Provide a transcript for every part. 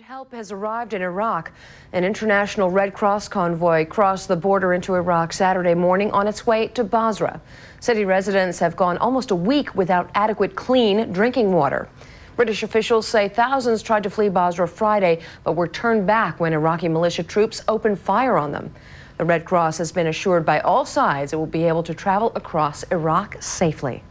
help has arrived in Iraq. An international Red Cross convoy crossed the border into Iraq Saturday morning on its way to Basra. City residents have gone almost a week without adequate clean drinking water. British officials say thousands tried to flee Basra Friday, but were turned back when Iraqi militia troops opened fire on them. The Red Cross has been assured by all sides it will be able to travel across Iraq safely.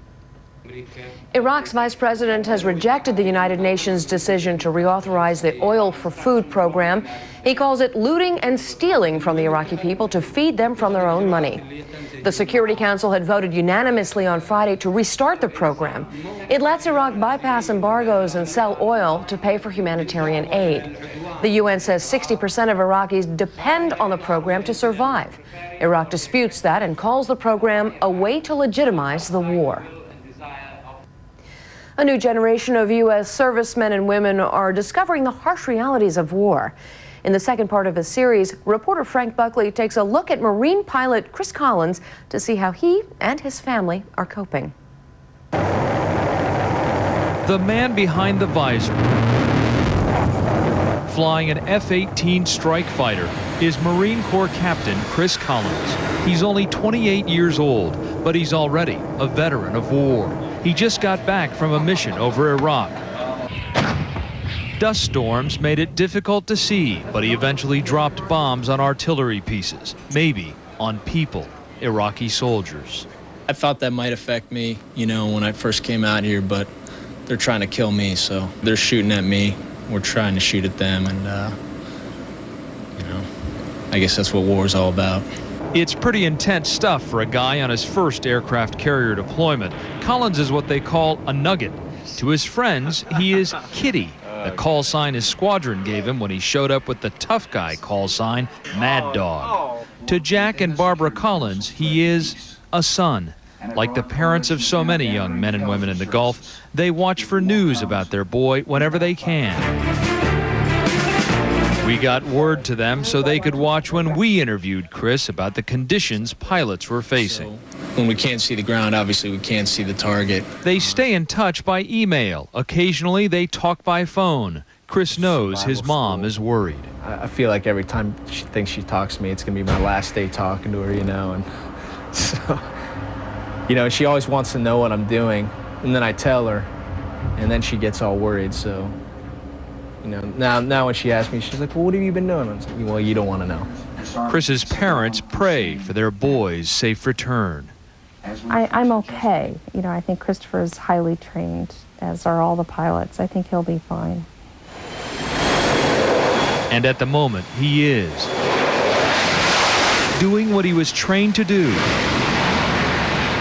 Iraq's vice president has rejected the United Nations decision to reauthorize the Oil for Food program. He calls it looting and stealing from the Iraqi people to feed them from their own money. The Security Council had voted unanimously on Friday to restart the program. It lets Iraq bypass embargoes and sell oil to pay for humanitarian aid. The UN says 60% of Iraqis depend on the program to survive. Iraq disputes that and calls the program a way to legitimize the war. A new generation of U.S. servicemen and women are discovering the harsh realities of war. In the second part of his series, reporter Frank Buckley takes a look at Marine pilot Chris Collins to see how he and his family are coping. The man behind the visor, flying an F-18 strike fighter, is Marine Corps Captain Chris Collins. He's only 28 years old, but he's already a veteran of war. He just got back from a mission over Iraq. Dust storms made it difficult to see, but he eventually dropped bombs on artillery pieces, maybe on people, Iraqi soldiers. I thought that might affect me, when I first came out here, but they're trying to kill me, so they're shooting at me. We're trying to shoot at them, and, I guess that's what war is all about. It's pretty intense stuff for a guy on his first aircraft carrier deployment. Collins is what they call a nugget. To his friends, he is Kitty, the call sign his squadron gave him when he showed up with the tough guy call sign, Mad Dog. To Jack and Barbara Collins, he is a son. Like the parents of so many young men and women in the Gulf, they watch for news about their boy whenever they can. We got word to them so they could watch when we interviewed Chris about the conditions pilots were facing. When we can't see the ground, obviously we can't see the target. They stay in touch by email. Occasionally they talk by phone. Chris knows his mom is worried. I feel like every time she thinks she talks to me, it's going to be my last day talking to her, and so, she always wants to know what I'm doing, and then I tell her, and then she gets all worried, so. Now when she asks me, she's like, well, what have you been doing? I'm like, well, you don't want to know. Chris's parents pray for their boy's safe return. I'm okay. I think Christopher is highly trained, as are all the pilots. I think he'll be fine. And at the moment, he is doing what he was trained to do,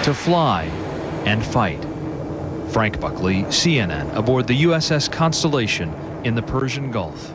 to fly and fight. Frank Buckley, CNN, aboard the USS Constellation in the Persian Gulf.